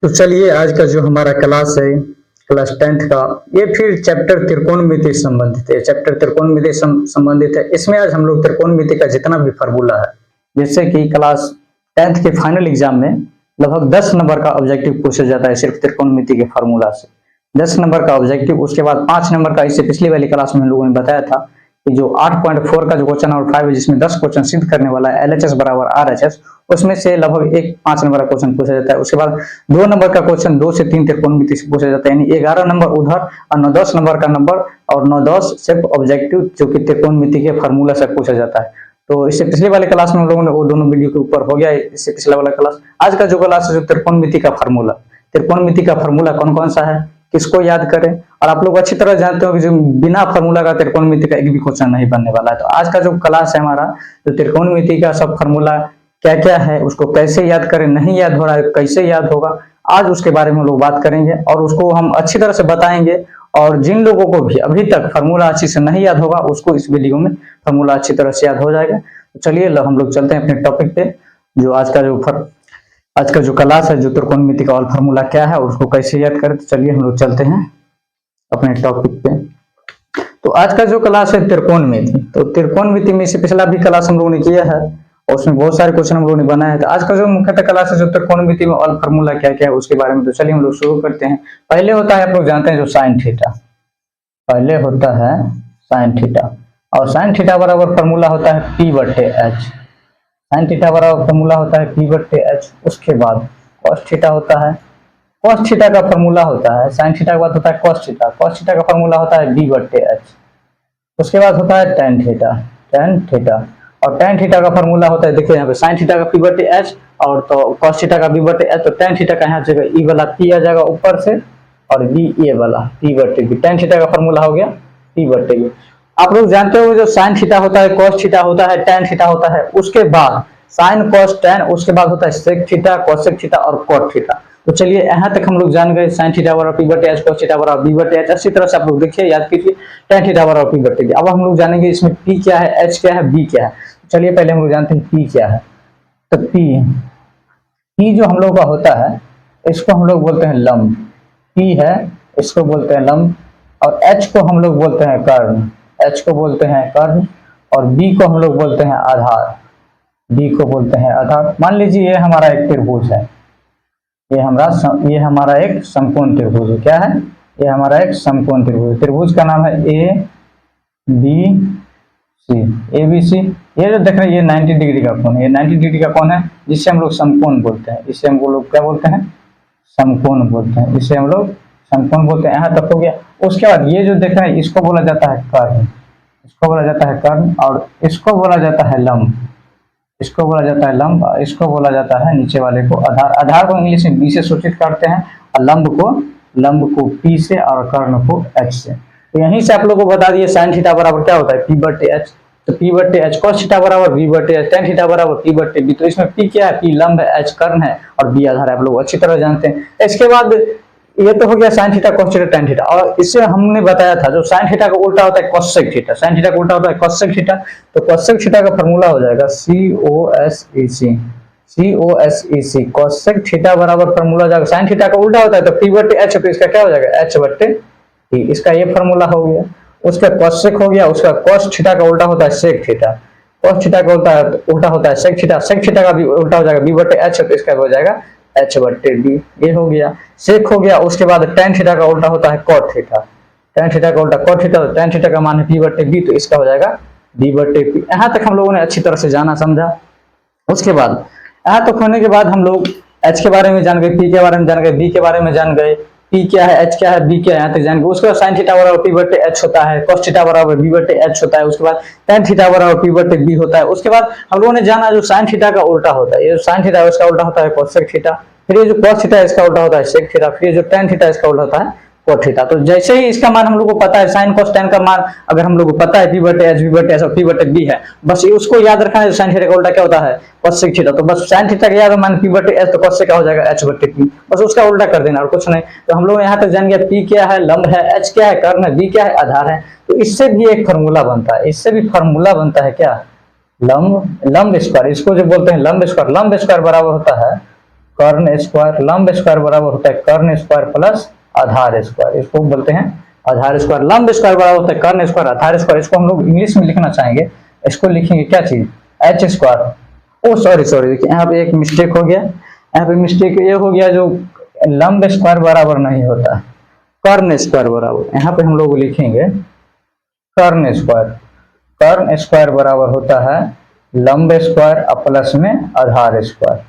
तो चलिए आज का जो हमारा क्लास है क्लास 10th का ये फिर चैप्टर त्रिकोणमिति संबंधित है। चैप्टर त्रिकोणमिति संबंधित है। इसमें आज हम लोग त्रिकोणमिति का जितना भी फार्मूला है, जैसे कि क्लास 10th के फाइनल एग्जाम में लगभग 10 नंबर का ऑब्जेक्टिव पूछा जाता है सिर्फ त्रिकोणमिति के फार्मूला से। 10 नंबर का ऑब्जेक्टिव, उसके बाद 5 नंबर का, इससे पिछली वाली क्लास में हम लोगों ने बताया था कि जो 8.4 का जो क्वेश्चन नंबर 5 है जिसमें 10 क्वेश्चन सिद्ध करने वाला है LHS बराबर RHS, उसमें से लगभग एक 5 नंबर का क्वेश्चन पूछा जाता है। उसके बाद 2 नंबर का क्वेश्चन 2 से 3 त्रिकोणमिति से पूछा जाता है, यानी 11 नंबर उधर और 9-10 नंबर का नंबर और 9-10 सिर्फ ऑब्जेक्टिव जो कि त्रिकोणमिति के फार्मूला से पूछा जाता है। तो इससे पिछले वाले क्लास में हम लोगों ने वो दोनों वीडियो के ऊपर हो गया। इससे पिछला वाला क्लास, आज का जो क्लास है जो त्रिकोणमिति का फार्मूला, त्रिकोणमिति का फार्मूला कौन कौन सा है, किसको याद करें, और आप लोग अच्छी तरह जानते हो कि जो बिना फार्मूला का त्रिकोणमिति का एक भी क्वेश्चन नहीं बनने वाला है। तो आज का जो क्लास है हमारा, जो त्रिकोणमिति का सब फार्मूला क्या क्या है, उसको कैसे याद करें, नहीं याद हो रहा है कैसे याद होगा, आज उसके बारे में हम लोग बात करेंगे और उसको हम अच्छी तरह से बताएंगे। और जिन लोगों को भी अभी तक फार्मूला अच्छी से नहीं याद होगा उसको इस वीडियो में फार्मूला अच्छी तरह से याद हो जाएगा। तो चलिए हम लोग चलते हैं अपने टॉपिक पे। जो आज का जो क्लास है, जो त्रिकोणमिति का ऑल फार्मूला क्या है और उसको कैसे याद करें, तो चलिए हम लोग चलते हैं अपने टॉपिक पे। तो आज का जो क्लास है त्रिकोणमिति, तो त्रिकोणमिति में से पिछला भी क्लास हम लोगों ने किया है और उसमें बहुत सारे क्वेश्चन हम लोगों ने बनाए हैं। तो आज का जो मुख्यतः क्लास है जो त्रिकोणमिति में ऑल फार्मूला क्या क्या है उसके बारे में, तो चलिए हम लोग शुरू करते हैं। पहले होता है, आप लोग जानते हैं, जो साइन थीटा, पहले होता है साइन थीटा, और साइन थीटा बराबर फार्मूला होता है P/H। साइन थीटा बराबर फार्मूला होता है P/H। उसके बाद cos थीटा होता है, cos थीटा का फार्मूला होता है, साइन थीटा के बाद होता है cos थीटा, cos थीटा का फार्मूला होता है B/H। उसके बाद होता है tan थीटा, tan थीटा, और tan थीटा का फार्मूला होता है, देखिए यहाँ पे साइन थीटा का P/H और तो cos थीटा का B/H, तो tan थीटा का यहाँ जगह E वाला P आ जाएगा ऊपर से और B ये वाला P/B। tan थीटा का फार्मूला हो गया P/B। आप लोग जानते हो जो साइन थीटा होता है, cos थीटा होता है, tan थीटा होता है, उसके बाद साइन cos tan, उसके बाद होता है sec थीटा, cosec थीटा और cot थीटा। तो चलिए यहाँ तक हम लोग जान गए, साइन थीटा बराबर P/H, cos थीटा बराबर B/H। अच्छी तरह से आप लोग देखिए, याद कीजिए, tan थीटा बराबर P/B। अब हम लोग जानेंगे इसमें P क्या है, H क्या है, B क्या है। चलिए पहले हम लोग जानते हैं P क्या है। तो P जो हम लोग का होता है, इसको हम लोग बोलते हैं लंब। P है, इसको बोलते हैं लंब, और H को हम लोग बोलते हैं कर्ण, H को बोलते हैं कर्ण, और B को हम लोग बोलते हैं आधार, B को बोलते हैं आधार। मान लीजिए ये हमारा एक त्रिभुज है, ये हमारा एक समकोण त्रिभुज है। क्या है? ये हमारा एक समकोण त्रिभुज। त्रिभुज का नाम है ABC। ये जो देख रहे हैं ये 90 डिग्री का कोण है, ये 90 डिग्री का कोण है, जिससे हम लोग समकोण बोलते हैं। इसे हम लोग क्या बोलते हैं? समकोण बोलते हैं। इसे हम लोग समकोण बोलते हैं। यहाँ तक हो गया। उसके बाद ये जो देख रहे हैं इसको बोला जाता है कर्ण, इसको बोला जाता है कर्ण, और इसको बोला जाता है लंब, इसको बोला जाता है लंब, इसको बोला जाता है नीचे वाले को आधार। आधार को इंग्लिश में B से सूचित करते हैं, और लंब को P से और कर्ण को H से। तो यहीं से आप लोगों को बता दिए साइन थीटा बराबर क्या होता है P/H। तो P/H, cos थीटा बराबर B/H, tan थीटा बराबर P/B। तो इसमें P क्या है? P लंब है, H कर्ण है और B आधार है। आप लोग अच्छी तरह जानते हैं। इसके बाद ये तो हो गया sine theta, cos theta, tan theta, और इससे हमने बताया था जो साइन थीटा का उल्टा होता है cosec थीटा, साइन थीटा का उल्टा होता है cosec थीटा। तो cosec थीटा का फार्मूला हो जाएगा COSEC। cosec थीटा बराबर फार्मूला जाएगा, साइन थीटा का उल्टा होता है तो P/H, तो इसका क्या हो जाएगा? H/T। इसका ये फार्मूला हो गया। उसका cosec हो गया। उसका cos थीटा का उल्टा होता है sec थीटा, cos थीटा का उल्टा होता है sec थीटा, sec थीटा का भी उल्टा हो जाएगा B/H, तो इसका हो जाएगा H/D। ये हो गया, सेक हो गया। उसके बाद tan थीटा का उल्टा होता है cot थीटा, tan थीटा का उल्टा cot थीटा, तो tan थीटा का मान है P/B, तो इसका हो जाएगा D/P। यहाँ तक हम लोगों ने अच्छी तरह से जाना समझा। उसके बाद यहाँ तक होने के बाद हम लोग H के बारे में जान गए, P के बारे में जान गए, B के बारे में जान गए, P क्या है, H क्या है, B क्या है, यहाँ तक जान गए। उसके बाद साइन थीटा बराबर P/H होता है, cos थीटा बराबर B/H होता है। उसके बाद tan थीटा बराबर P/B होता है। उसके बाद हम लोगों ने जाना जो साइन थीटा का उल्टा होता है, ये जो साइन थीटा है उसका उल्टा होता है cosec थीटा, फिर ये जो cos थीटा है इसका उल्टा होता है sec थीटा, फिर ये जो tan थीटा इसका उल्टा होता है cot थीटा। तो जैसे ही इसका मान हम लोग को पता है, sin cos tan का मान अगर हम लोग को पता है P/H, B/H और P/B है, बस ये उसको याद रखना है। साइन थीटा का उल्टा क्या होता है? cosec theta. तो बस साइन थीटा का याद मान P/H, तो cosec का हो जाएगा H/P, बस उसका उल्टा कर देना और कुछ नहीं। तो हम लोग यहाँ तक जान गया P क्या है? लंब है, H क्या है? कर्ण है, B क्या है? आधार है। तो इससे भी एक फार्मूला बनता है, इससे भी फार्मूला बनता है क्या? लंब स्क्वायर, इसको जो बोलते हैं लंब स्क्वायर। लंब स्क्वायर बराबर होता है कर्ण स्क्वायर, लंब स्क्वायर बराबर होता है कर्ण स्क्वायर प्लस आधार स्क्वायर, इसको बोलते हैं आधार स्क्वायर। लंब स्क्वायर बराबर होता है कर्ण स्क्वायर आधार स्क्वायर, इसको हम लोग इंग्लिश में लिखना चाहेंगे, इसको लिखेंगे क्या चीज, एच स्क्वायर। ओ सॉरी सॉरी, देखिए यहाँ पे एक मिस्टेक हो गया, यहाँ पे मिस्टेक ये हो गया, जो लंब स्क्वायर बराबर नहीं होता, कर्ण स्क्वायर बराबर, यहाँ पे हम लोग लिखेंगे कर्ण स्क्वायर। कर्ण स्क्वायर बराबर होता है लंब स्क्वायर प्लस में आधार स्क्वायर।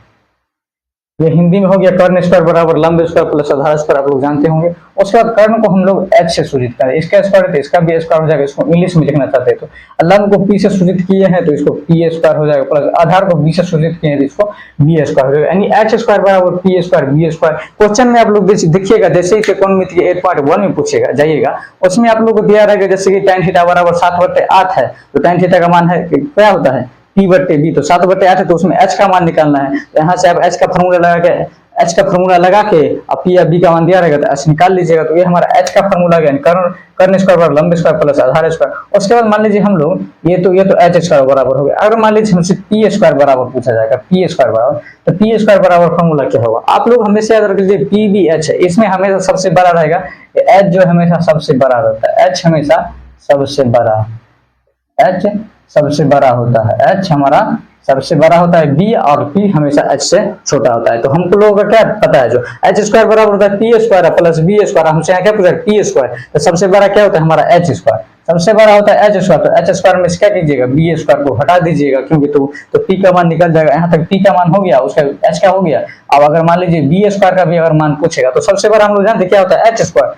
ये हिंदी में हो गया कर्ण स्क्वायर बराबर लंब स्क्वायर प्लस आधार स्क्वायर, आप लोग जानते होंगे। उसके बाद कर्ण को हम लोग एच से सूचित करें, इसका स्क्वायर तो इसका भी स्क्वायर हो जाएगा, इसको इंग्लिश में लिखना चाहते हैं तो लंब को पी से सूचित किए हैं तो इसको पी स्क्वायर हो जाएगा, प्लस आधार को बी से सूचित किए हैं तो इसको बी स्क्वायर हो जाएगा, यानी एच स्क्वायर बराबर P square B square. Question में आप लोग देखिएगा, जैसे ही त्रिकोणमिति के 8.1 में पूछेगा जाइएगा, उसमें आप लोग को दिया रहेगा जैसे कि tan थीटा बराबर 7/8 है, तो tan थीटा का मान है क्या होता है p/b, तो 7/8 है, तो उसमें h का मान निकालना है, तो यहाँ से आप h का फॉर्मूला लगा के अब p या b का मान दिया रहेगा तो h निकाल लीजिएगा, तो ये हमारा h का फॉर्मूला गया कर्ण स्क्वायर बराबर लंब स्क्वायर प्लस आधार स्क्वायर। उसके बाद मान लीजिए हम लोग ये तो h स्क्वायर बराबर हो गया। अगर मान लीजिए हमसे p स्क्वायर बराबर पूछा जाएगा, p स्क्वायर बराबर, तो p स्क्वायर बराबर फॉर्मूला क्या होगा, आप लोग हमेशा याद रख लीजिए p भी h है, इसमें हमेशा सबसे बड़ा रहेगा, h जो हमेशा सबसे बड़ा रहता है, h हमेशा सबसे बड़ा, h सबसे बड़ा होता है, h हमारा सबसे बड़ा होता है, b और p हमेशा h से छोटा होता है। तो हमको लोगों का क्या पता है, जो h स्क्वायर बराबर होता है p square plus b square, हमसे यहाँ क्या पूछा है p स्क्वायर, तो सबसे बड़ा क्या होता है हमारा h स्क्वायर, सबसे बड़ा होता है h स्क्वायर, तो h स्क्वायर में से क्या कीजिएगा b स्क्वायर को हटा दीजिएगा, क्योंकि तो p का मान निकल जाएगा, यहाँ तक p का मान हो गया, उसका h का हो गया। अब अगर मान लीजिए b स्क्वायर का भी अगर मान पूछेगा तो सबसे बड़ा हम लोग जानते क्या होता है h स्क्वायर,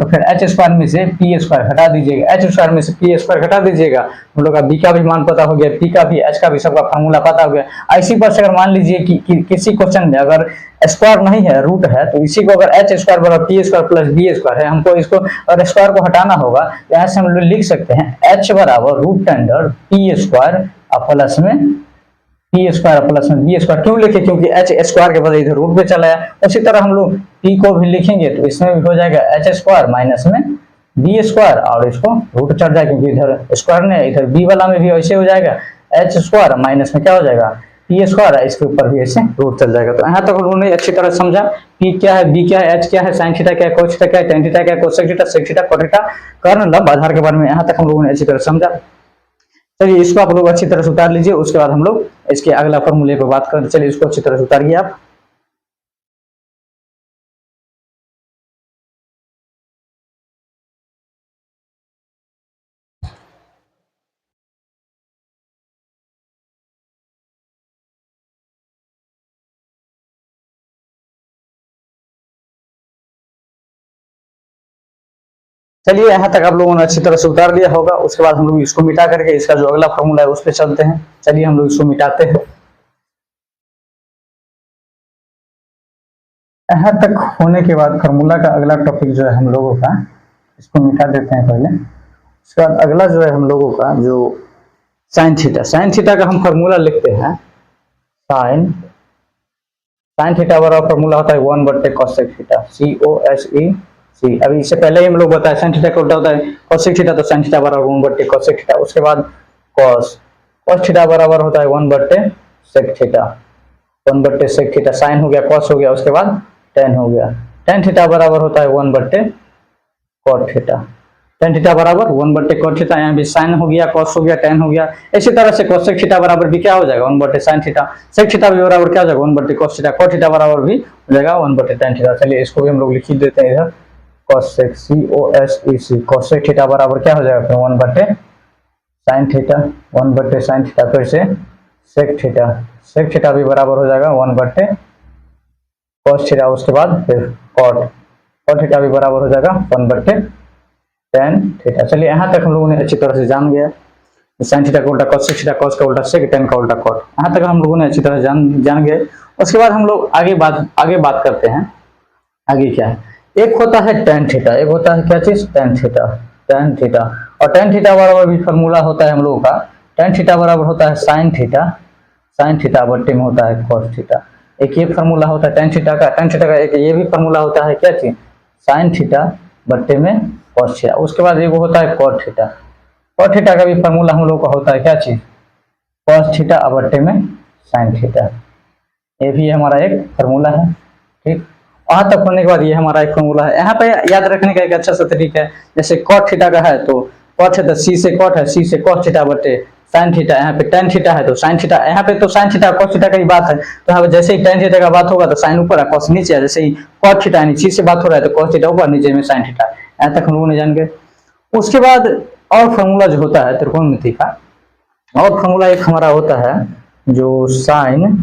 तो फिर h स्क्वायर में से p स्क्वायर हटा दीजिएगा, h स्क्वायर में से p स्क्वायर हटा दीजिएगा, हम लोग का b का भी मान पता हो गया, p का भी h का भी सबका फॉर्मूला पता हो गया। ऐसी पर अगर मान लीजिए कि किसी क्वेश्चन में अगर स्क्वायर नहीं है रूट है, तो इसी को अगर h स्क्वायर बराबर p square plus b square है, हमको इसको अगर स्क्वायर को हटाना होगा, यहाँ से हम लोग लिख सकते हैं h बराबर root under p square plus में p स्क्वायर प्लस में b स्क्वायर। क्यों लिखे, क्योंकि h स्क्वायर के बदले इधर रूट पे चला है। उसी तरह हम लोग p को भी लिखेंगे तो इसमें भी हो जाएगा h स्क्वायर माइनस में b स्क्वायर, और इसको रूट चढ़ जाएगा क्योंकि इधर स्क्वायर ने, इधर b वाला में भी ऐसे हो जाएगा h स्क्वायर माइनस में क्या हो जाएगा p स्क्वायर, इसके ऊपर भी ऐसे रूट चल जाएगा। तो यहाँ तक उन्होंने अच्छी तरह समझा p क्या है, b क्या है, h क्या है, sin थीटा क्या है, cos थीटा क्या है, tan थीटा क्या है, cosec theta, sec theta, cot theta, कर्ण लंब आधार के बारे में यहाँ तक हम लोगों ने अच्छी तरह समझा। चलिए इसको आप लोग अच्छी तरह से उतार लीजिए, उसके बाद हम लोग इसके अगला फॉर्मूले पे बात करते। चलिए इसको अच्छी तरह से उतारिए आप। चलिए यहाँ तक आप लोगों ने अच्छी तरह से उतार दिया होगा। उसके बाद हम लोग इसको मिटा करके इसका जो अगला फॉर्मूला है उस पर चलते हैं। चलिए हम लोग इसको मिटाते हैं। यहाँ तक होने के बाद फॉर्मूला का अगला टॉपिक जो है हम लोगों का, इसको मिटा देते हैं पहले। उसके बाद अगला जो है हम लोगों का जो साइन थीटा का हम फॉर्मूला लिखते हैं। साइन थीटा बराबर फॉर्मूला होता है 1/cosec थीटा, COSEC। अभी इससे पहले ही हम लोग बताए साइन थीटा का उल्टा होता है cosec थीटा, तो साइन थीटा बराबर 1/cosec थीटा। उसके बाद cos थीटा बराबर होता है 1/sec theta, 1/sec theta. Sign हो गया, cos हो गया, उसके बाद tan हो गया। tan थीटा बराबर होता है 1/cot थीटा, tan थीटा बराबर 1/cot थीटा। यहाँ भी साइन हो गया, cos हो गया, tan हो गया। इसी तरह से cosec थीटा बराबर भी क्या हो जाएगा 1/sin थीटा, sec थीटा भी बराबर क्या हो जाएगा 1/cos थीटा, cot थीटा बराबर भी हो जाएगा 1/tan थीटा। चलिए इसको भी हम लोग लिख देते हैं इधर, cosec COSEC, cosec थीटा बराबर क्या हो जाएगा 1/sin थीटा, 1/sin थीटा। फिर से sec थीटा भी बराबर हो जाएगा 1/cos थीटा। उसके बाद फिर cot थीटा भी बराबर हो जाएगा 1/tan थीटा। चलिए यहाँ तक हम लोगों ने अच्छी तरह से जान गया। साइन थीटा का उल्टा cosec थीटा, cos का उल्टा sec, tan का उल्टा cot। यहाँ तक हम लोगों ने अच्छी तरह जान गए। उसके बाद हम लोग आगे बात करते हैं। आगे क्या है, एक होता है tan थीटा, एक होता है क्या चीज tan थीटा। और tan थीटा बराबर भी फॉर्मूला होता है हम लोगों का, tan थीटा बराबर होता है sin थीटा बट्टे में होता है cos थीटा। एक ये फॉर्मूला होता है tan थीटा का एक ये भी फॉर्मूला होता है क्या चीज sin थीटा बट्टे में cos थीटा। उसके बाद एक होता है cot थीटा का भी फॉर्मूला हम लोग का होता है क्या चीज cos थीटा बट्टे में sin थीटा। ये भी हमारा एक फार्मूला है। ठीक, वहां तक होने के बाद ये हमारा एक फार्मूला है। यहाँ पे याद रखने का एक अच्छा सा तरीका है, जैसे कॉट थीटा का है तो कॉट है तो सी से कॉट है, सी से कॉट थीटा बटे साइन थीटा, यहाँ पे टेन थीटा है तो साइन थीटा, यहाँ पे तो साइन थीटा कॉस थीटा का ही बात है, तो यहाँ पे जैसे ही टेन थीटा का बात होगा तो साइन ऊपर है कॉस नीचे है, जैसे ही कॉट थीटा नीचे से बात हो रहा है तो कॉस थीटा ऊपर, नीचे में साइन थीटा। यहाँ तक हम लोगों ने जान गए। उसके बाद और फार्मूला जो होता है त्रिकोणमिति का, और फार्मूला एक हमारा होता है जो sign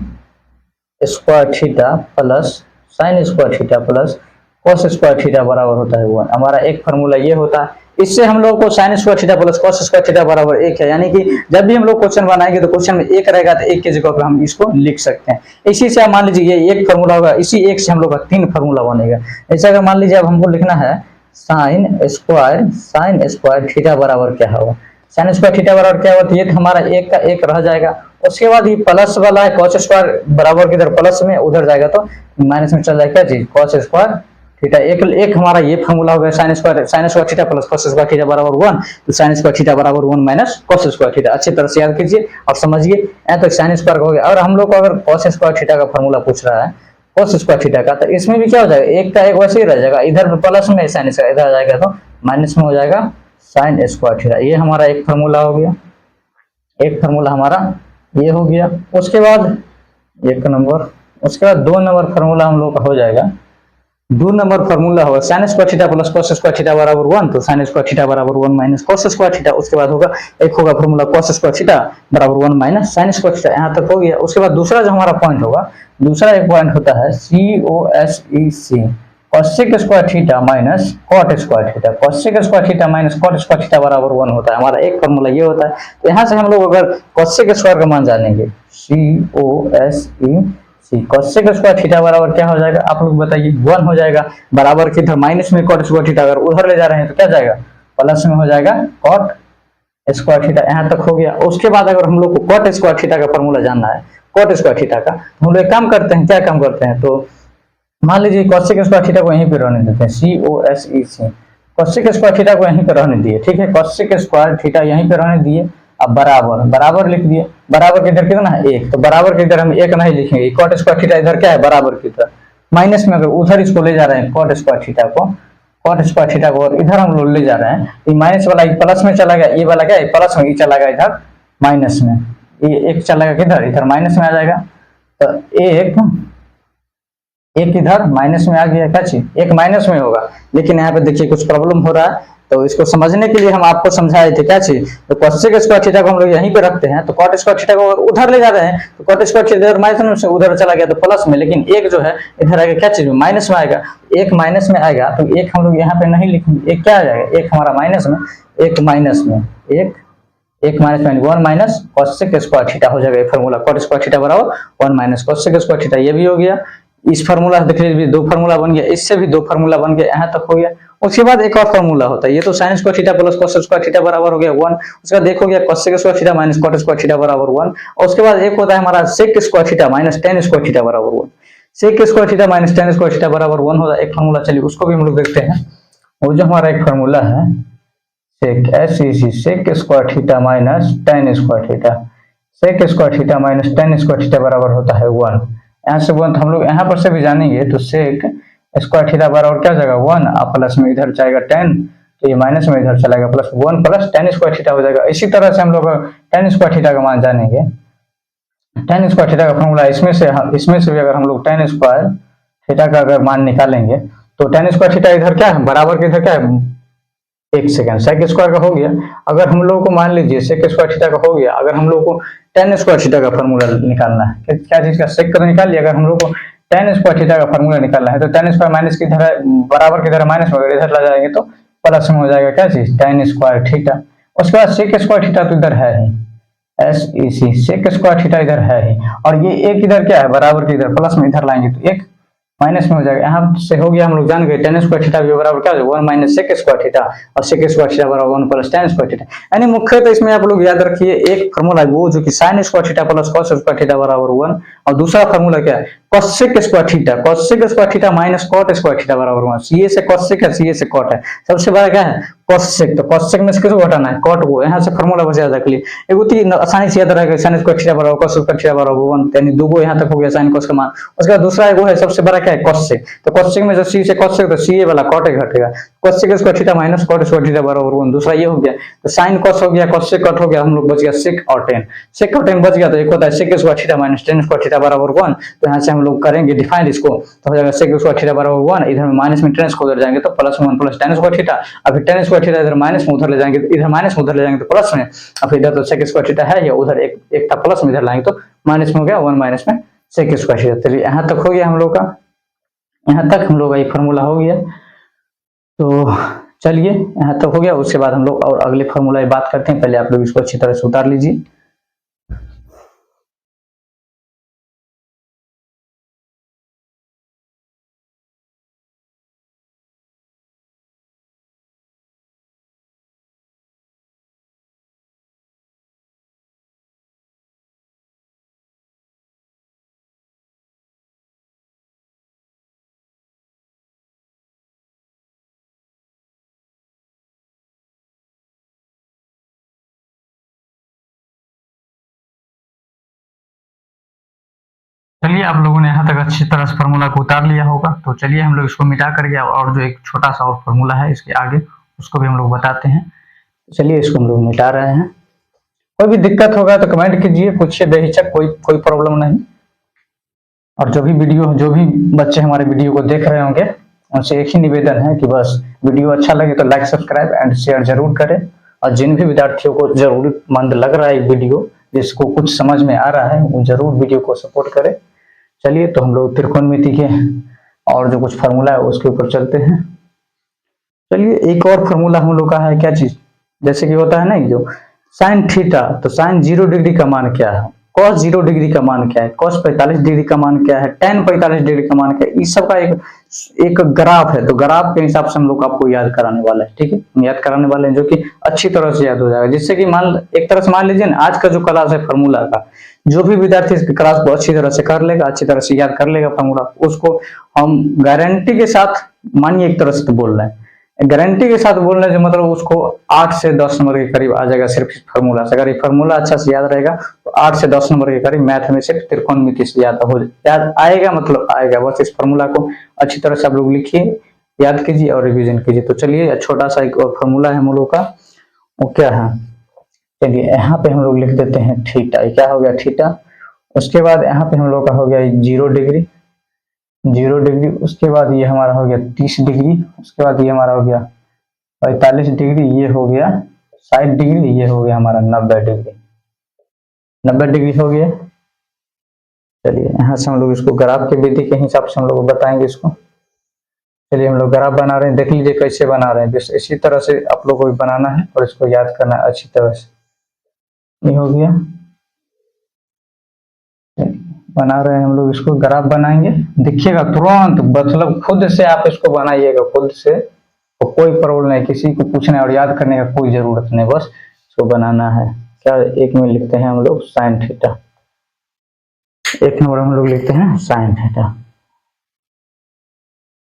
square theta plus sign square theta plus cos square theta बराबर होता है 1। हमारा एक फार्मूला ये होता है। इससे हम लोग को sign square theta plus cos square theta बराबर 1 है, यानी कि जब भी हम लोग क्वेश्चन बनाएंगे तो क्वेश्चन में 1 रहेगा तो 1 की जगह पर हम इसको लिख सकते हैं। इसी से आप मान लीजिए ये एक फार्मूला होगा, इसी एक से हम लोग का 3 फार्मूला बनेगा। ऐसे अगर मान लीजिए अब हमको लिखना है साइन स्क्वायर थीटा बराबर क्या होगा, साइन स्क्वायर थीटा बराबर क्या होगा, तो ये हमारा 1 का 1 रह जाएगा। उसके बाद ये प्लस वाला है कॉस स्क्वायर बराबर किधर प्लस में, उधर जाएगा तो माइनस में चल जाएगा क्या चीज, कॉस स्क्वायर थीटा। एक हमारा ये फार्मूला हो गया sign square theta plus cos square theta बराबर 1, तो साइन स्क्वायर थीटा बराबर 1 माइनस कॉस स्क्वायर थीटा। अच्छी तरह से याद कीजिए और समझिए। यहाँ तक साइन स्क्वायर हो गया। और हम लोग को अगर कॉस स्क्वायर थीटा का फार्मूला पूछ रहा है, कॉस स्क्वायर थीटा का, तो इसमें भी क्या हो जाएगा, 1 का 1 वैसे ही रह जाएगा, इधर प्लस में साइन स्क्वायर, इधर आ जाएगा तो माइनस में हो जाएगा साइन स्क्वायर थीटा। ये हमारा एक फार्मूला हो गया, एक फार्मूला हमारा ये हो गया। उसके बाद 1 नंबर, उसके बाद 2 नंबर फार्मूला हम लोग का हो जाएगा। 2 नंबर फार्मूला होगा sign square theta plus cos square theta बराबर 1, तो साइन स्क्वायर थीटा बराबर 1 माइनस कॉस स्क्वायर थीटा। उसके बाद होगा एक होगा फार्मूला कॉस स्क्वायर थीटा बराबर 1 माइनस साइन स्क्वायर थीटा। यहाँ तक हो गया। उसके बाद दूसरा जो हमारा पॉइंट होगा, दूसरा एक पॉइंट होता है COSEC, cosec square theta minus cot square theta. Cosec square theta minus cot square theta बराबर 1 होता है। हमारा एक फार्मूला ये होता है। तो यहाँ से हम लोग अगर कॉसेक स्क्वायर का मान जानेंगे, COSEC, कॉसेक स्क्वायर थीटा बराबर क्या हो जाएगा, आप लोग बताइए, 1 हो जाएगा। बराबर किधर माइनस में कॉट स्क्वायर थीटा, अगर उधर ले जा रहे हैं तो क्या जाएगा, प्लस में हो जाएगा कॉट स्क्वायर थीटा। यहाँ तक हो गया। उसके बाद अगर हम लोग को कॉट स्क्वायर थीटा का फार्मूला जानना है, कॉट स्क्वायर थीटा का, हम लोग एक काम करते हैं, क्या काम करते हैं, तो मान लीजिए कॉसेक स्क्वायर थीटा को यहीं पे रहने देते हैं, COSEC, कॉसेक स्क्वायर थीटा को यहीं पे रहने दिए। ठीक है, कॉसेक स्क्वायर थीटा यहीं पे रहने दिए। अब बराबर लिख दिए। बराबर के इधर कितना है 1, तो बराबर के इधर हम 1 नहीं लिखेंगे। कॉट स्क्वायर थीटा इधर क्या है, बराबर की तरफ माइनस में, अगर उधर इसको ले जा रहे हैं कॉट स्क्वायर थीटा को, कॉट स्क्वायर थीटा को, और इधर हम लोग ले जा रहे हैं, ये माइनस वाला प्लस में चला गया, ये वाला क्या है प्लस में, ये चला गया इधर माइनस में, ये 1 चला गया किधर, इधर माइनस में आ जाएगा। तो एक इधर माइनस में आ गया, क्या चीज, 1 माइनस में होगा। लेकिन यहाँ पे देखिए कुछ प्रॉब्लम हो रहा है, तो इसको समझने के लिए हम आपको समझाए थे क्या चीज, तो कॉसेक स्क्वायर थीटा को हम लोग यहीं पे रखते हैं, तो कॉट स्क्वायर थीटा को उधर ले जा रहे हैं, तो कॉट स्क्वायर थीटा माइनस में उधर चला गया तो प्लस में, लेकिन 1 जो है इधर आएगा क्या चीज, माइनस में आएगा। 1 माइनस में आएगा तो 1 हम लोग यहाँ पे नहीं लिखेंगे, 1 क्या आ जाएगा, 1 हमारा माइनस में, 1 माइनस में 1 माइनस में 1 माइनस कॉसेक स्क्वायर थीटा हो जाएगा। फार्मूला कॉट स्क्वायर थीटा बराबर 1 माइनस कॉसेक स्क्वायर थीटा, ये भी हो गया। इस फार्मूला देख लीजिए 2 फार्मूला बन गया, इससे भी 2 फार्मूला बन गया, यहाँ तक हो गया। उसके बाद एक और फार्मूला होता है, ये तो sine square theta plus cos square theta बराबर हो गया 1। उसके बाद देखो गया cosec square theta minus cot square theta बराबर 1। और उसके बाद एक होता है हमारा sec square theta minus tan square theta बराबर 1। Sec square theta minus tan square theta बराबर 1 होता है एक फार्मूला। चलिए उसको भी हम लोग देखते हैं। वो जो हमारा एक फार्मूला है sec SEC, sec square theta minus tan square theta, sec square theta minus tan square theta बराबर होता है 1। यहाँ से 1 हम लोग यहाँ पर से भी जानेंगे, तो सेक स्क्वायर थीटा बराबर क्या जाएगा 1, आप प्लस में इधर जाएगा 10, तो ये माइनस में इधर चलेगा plus 1 plus ten square theta हो जाएगा। इसी तरह से हम लोग टेन स्क्वायर थीटा का मान जानेंगे। टेन स्क्वायर थीटा का फॉर्मूला इसमें से भी अगर हम लोग टेन स्क्वायर थीटा का अगर मान निकालेंगे, तो टेन स्क्वायर थीटा इधर क्या है, बराबर के इधर क्या है, 1 सेकंड, सेक स्क्वायर का हो गया। अगर हम लोग को मान लीजिए सेक स्क्वायर थीटा का हो गया, अगर हम लोग को टेन स्क्वायर थीटा का फार्मूला निकालना है, क्या चीज का, सेक का निकाल लिया। अगर हम लोग को टेन स्क्वायर थीटा का फार्मूला निकालना है, तो टेन स्क्वायर माइनस की इधर है, बराबर की इधर माइनस में, अगर इधर ला जाएंगे तो प्लस में हो जाएगा क्या चीज, टेन स्क्वायर थीटा। उसके बाद सेक स्क्वायर थीटा तो इधर है ही, SEC, सेक स्क्वायर थीटा इधर है ही, और ये 1 इधर क्या है, बराबर के इधर प्लस में इधर लाएंगे तो 1 माइनस में हो जाएगा। यहाँ से हो गया, हम लोग जान गए टेन स्क्वायर थीटा भी बराबर क्या हो, 1 माइनस सेक स्क्वायर थीटा, और सेक स्क्वायर थीटा बराबर 1 प्लस टेन स्क्वायर थीटा। यानी मुख्यतः इसमें आप लोग याद रखिए एक फार्मूला वो जो कि sine square theta plus cos square theta बराबर 1, और दूसरा फार्मूला क्या है, cosec square theta minus cot square theta बराबर 1। सीए से कॉसेक है, सीए से कॉट है। सबसे बड़ा क्या है, कॉस सेक, तो कॉस सेक में से किसको घटाना है, कॉट को। यहाँ से फार्मूला बचा रख लिए, एगो तीन आसानी से याद रहेगा, साइन स्क्वायर थीटा बराबर कॉस स्क्वायर थीटा बराबर 1, यानी दो गो यहाँ तक हो गया साइन कॉस का मान। उसके बाद दूसरा एगो है सबसे बड़ा क्या है, कॉस सेक, तो कॉस सेक में जब सी से कॉस सेक, तो सी ए वाला कॉट घटेगा, cosec square theta minus cot square theta बराबर 1, दूसरा ये हो गया। तो साइन कॉस हो गया, कॉस सेक कॉट हो गया, हम लोग बच गया सेक और टेन, सेक और टेन बच गया। तो एक होता है sec square theta minus tan square theta बराबर 1, तो यहाँ से हम लोग करेंगे डिफाइन इसको, तो हो जाएगा सेक स्क्वायर थीटा बराबर 1, इधर माइनस में टेन स्क्वायर उधर जाएंगे तो plus 1 plus ten square theta, अभी टेन स्क्वायर थीटा इधर माइनस में उधर ले जाएंगे, इधर माइनस में उधर ले जाएंगे तो प्लस में, अब इधर तो सेक स्क्वायर थीटा है, या उधर एक था प्लस में, इधर लाएंगे तो माइनस में हो गया 1 माइनस में सेक स्क्वायर थीटा। चलिए यहाँ तक हो गया हम लोग का, यहाँ तक हम लोग का ये फॉर्मूला हो गया। तो चलिए यहाँ तक हो गया, उसके बाद हम लोग और अगले फॉर्मूला की बात करते हैं। पहले आप लोग इसको अच्छी तरह से उतार लीजिए। चलिए आप लोगों ने यहाँ तक अच्छी तरह से फॉर्मूला को उतार लिया होगा, तो चलिए हम लोग इसको मिटा कर गया, और जो एक छोटा सा और फॉर्मूला है इसके आगे उसको भी हम लोग बताते हैं। चलिए इसको हम लोग मिटा रहे हैं। कोई भी दिक्कत होगा तो कमेंट कीजिए, पूछिए बेहिचक, कोई प्रॉब्लम नहीं। और जो भी बच्चे हमारे वीडियो को देख रहे होंगे, उनसे एक ही निवेदन है कि बस वीडियो अच्छा लगे तो लाइक सब्सक्राइब एंड शेयर जरूर करें, और जिन भी विद्यार्थियों को जरूरतमंद लग रहा है वीडियो, जिसको कुछ समझ में आ रहा है, वो जरूर वीडियो को सपोर्ट करें। चलिए तो हम लोग त्रिकोणमिति के और जो कुछ फार्मूला है उसके ऊपर चलते हैं। चलिए एक और फार्मूला हम लोग का है, क्या चीज, जैसे कि होता है ना जो साइन थीटा, तो साइन 0 डिग्री का मान क्या है, कॉस 0 डिग्री का मान क्या है, कॉस 45 डिग्री का मान क्या है, टेन 45 डिग्री का मान क्या है, इस सब का एक ग्राफ है। तो ग्राफ के हिसाब से हम लोग आपको याद कराने वाला है, ठीक है, हम याद कराने वाले हैं, जो कि अच्छी तरह से याद हो जाएगा। जिससे कि एक तरह से मान लीजिए ना, आज का जो क्लास है फार्मूला का, जो भी विद्यार्थी इस क्लास को अच्छी तरह से कर लेगा, अच्छी तरह से याद कर लेगा फार्मूला, उसको हम गारंटी के साथ, मानिए एक तरह से तो बोल रहे हैं, गारंटी के साथ बोल रहे हैं, मतलब उसको 8 से 10 नंबर के करीब आ जाएगा सिर्फ इस फार्मूला से। अगर ये फार्मूला अच्छा से याद रहेगा तो 8 से 10 नंबर के करीब मैथ में सिर्फ त्रिकोणमिति से याद आएगा, मतलब आएगा। बस इस फार्मूला को अच्छी तरह से आप लोग लिखिए, याद कीजिए और रिविजन कीजिए। तो चलिए छोटा सा एक और फार्मूला है हम लोग का, वो क्या है, चलिए यहाँ पे हम लोग लिख देते हैं थीटा। क्या हो गया, थीटा। उसके बाद यहाँ पे हम लोग का हो गया 0 डिग्री, 0 डिग्री। उसके बाद ये हमारा हो गया 30 डिग्री। उसके बाद ये हमारा हो गया 45 डिग्री। ये हो गया 60 डिग्री। ये हो गया हमारा 90 डिग्री। 90 डिग्री हो गया। चलिए यहाँ से हम लोग इसको ग्राफ के विधि के हिसाब से हम लोग बताएंगे इसको। चलिए हम लोग ग्राफ बना रहे हैं, देख लीजिए कैसे बना रहे हैं। बस इसी तरह से आप लोग को भी बनाना है और इसको याद करना है अच्छी तरह से। ये हो गया, बना रहे हैं हम लोग इसको, ग्राफ बनाएंगे। देखिएगा तुरंत, मतलब खुद से आप इसको बनाइएगा खुद से, तो कोई प्रॉब्लम नहीं, किसी को पूछने और याद करने का कोई जरूरत नहीं, बस इसको बनाना है। क्या एक में लिखते हैं हम लोग साइन थीटा, एक नंबर हम लोग लिखते हैं साइन थीटा।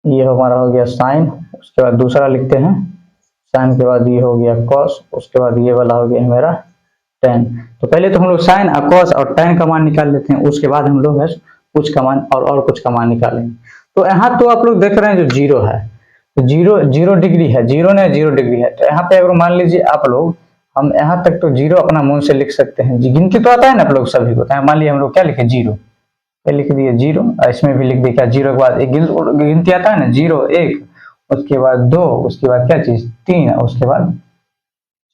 ये हमारा हो गया साइन। उसके बाद दूसरा लिखते हैं साइन के बाद ये हो गया कॉस। उसके बाद ये वाला हो गया मेरा टेन। तो पहले तो हम लोग साइन कॉस और टेन का मान निकाल लेते हैं, उसके बाद हम लोग है कुछ का मान और कुछ का मान निकालेंगे। तो यहाँ तो आप लोग देख रहे हैं जो 0 है, तो 0 डिग्री है, 0 ने 0 डिग्री है। तो यहाँ पे अगर मान लीजिए आप लोग, हम यहाँ तक तो 0 अपना मुंह से लिख सकते हैं, गिनती तो आता है ना आप लोग सभी को। तो मान लिया हम लोग क्या लिखे 0, लिख दिए 0, इसमें भी लिख दिया क्या 0 के बाद एक गिनती आता है ना, 0 1, उसके बाद 2, उसके बाद क्या चीज 3, उसके बाद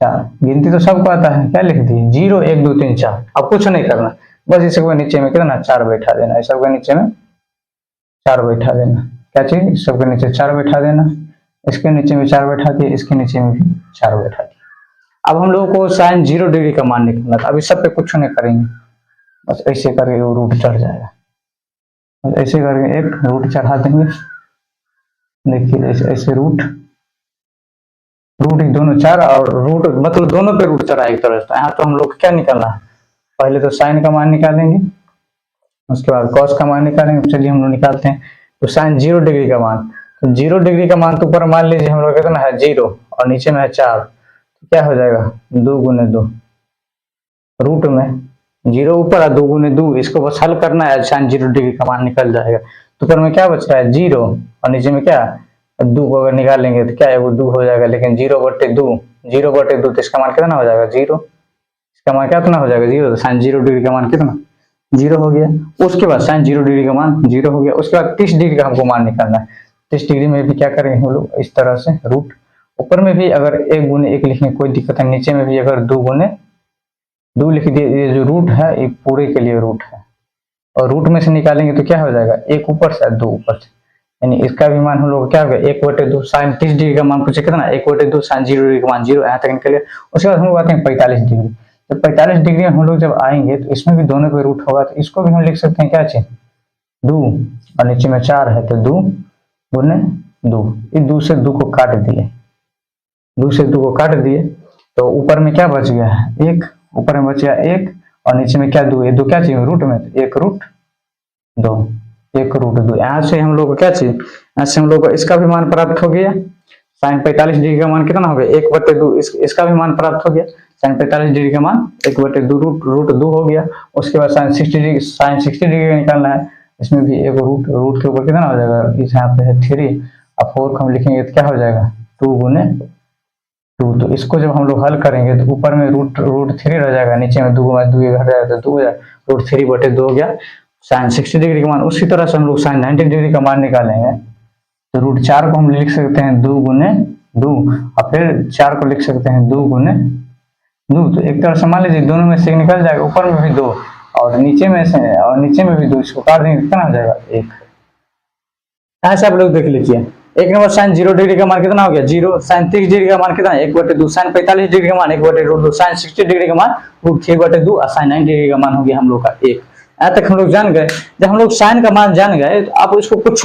4। गिनती तो सबको आता है, क्या लिख दिए 0 1 2 3 4। अब कुछ नहीं करना, बस इस सबके नीचे में कितना 4 बैठा देना, इस सबके नीचे में 4 बैठा देना। क्या चीज, इस सबके नीचे 4 बैठा देना, इसके नीचे में 4 बैठा दिए, इसके नीचे में भी 4 बैठा दिए। अब हम लोगों को साइन 0 डिग्री का मान निकालना था। अब इस सब पे कुछ नहीं करेंगे, बस ऐसे करके वो रूट चढ़ जाएगा, ऐसे करके एक रूट चढ़ा देंगे। देखिए ऐसे रूट दोनों 4 और रूट, मतलब दोनों पे रूट चढ़ा एक तरह से। यहाँ तो हम लोग क्या निकालना है, पहले तो साइन का मान निकालेंगे, उसके बाद कॉस का मान निकालेंगे। चलिए हम लोग निकालते हैं। तो साइन 0 डिग्री का मान, तो 0 डिग्री का मान तो ऊपर मान लीजिए हम लोग कितना है 0, और नीचे में है 4, तो क्या हो जाएगा 2 गुने 2 रूट में 0 ऊपर है 2 गुने 2, इसको बस हल करना है, साइन 0 डिग्री का मान निकल जाएगा। तो ऊपर में क्या बच रहा है 0 और नीचे में क्या 2 को अगर निकालेंगे तो क्या है वो 2 हो जाएगा, लेकिन 0/2 तो इसका मान कितना हो जाएगा 0, इसका मान कितना हो जाएगा 0, तो साइन 0 डिग्री का मान कितना 0 हो गया। उसके बाद साइन 0 डिग्री का मान 0 हो गया। उसके बाद 30 डिग्री का हमको मान निकालना है। 30 डिग्री में भी क्या करेंगे हम लोग इस तरह से रूट, ऊपर में भी अगर 1 गुने 1 लिखेंगे कोई दिक्कत है, नीचे में भी अगर 2 गुने 2 लिख दिए, ये जो रूट है ये पूरे के लिए रूट है, और रूट में से निकालेंगे तो क्या हो जाएगा 1 ऊपर से 2 ऊपर से, यानी इसका भी मान हम लोग क्या हो गया 1/2 साइन 30 डिग्री का मान पूछे कितना 1/2 साइन 0 डिग्री का मान 0, यहाँ तक निकल गया। उसके बाद हम लोग आते हैं 45 डिग्री। जब 45 डिग्री हम लोग जब आएंगे तो इसमें भी दोनों पे रूट होगा, तो इसको भी हम लिख सकते हैं क्या चीज 2 और नीचे में 4 है, तो 2 गुने 2, इस 2 से 2 को काट दिए, 2 से 2 को काट दिए, तो ऊपर में क्या बच गया 1, ऊपर में बच गया 1 और नीचे में क्या 2, ये 2 क्या चाहिए रूट में, तो 1 रूट 2, 1 रूट 2। यहाँ से हम लोग को क्या चाहिए, यहाँ से हम लोग को इसका भी मान प्राप्त हो गया, साइन 45 डिग्री का मान कितना हो गया 1/2, इसका भी मान प्राप्त हो गया, साइन 45 डिग्री का मान 1/2 रूट 2 हो गया। उसके बाद साइन 60 डिग्री का निकालना है, इसमें भी एक रूट के ऊपर कितना हो जाएगा, इस यहाँ पे है 3 और 4 को हम लिखेंगे तो क्या हो जाएगा 2 गुने 2। तो इसको जब हम लोग हल करेंगे तो ऊपर में रूट 3 रह जाएगा, नीचे में 2 घट जाएगा तो 2 हो जाएगा, रूट 3/2 हो गया साइन 60 डिग्री का मान। उसी तरह से हम लोग साइन 90 डिग्री का मान निकालेंगे, तो रूट 4 को हम लिख सकते हैं 2 गुने 2 और फिर 4 को लिख सकते हैं 2 गुने 2। तो एक तरह से मान लीजिए दोनों में से निकल जाएगा, ऊपर में भी 2 और नीचे में भी 2, इसको काट देंगे कितना हो जाएगा 1। ऐसे आप लोग देख लीजिए, एक नंबर साइन 0 डिग्री का मान कितना हो गया 0, साइन 30 डिग्री का मान कितना 1/2, साइन 45 डिग्री का मान 1/2, साइन 60 डिग्री का मान रूट 3/2 और साइन 90 डिग्री का मान हो गया हम लोग का 1। यहाँ तक हम लोग जान गए। जब हम लोग साइन का मान जान गए तो आप इसको कुछ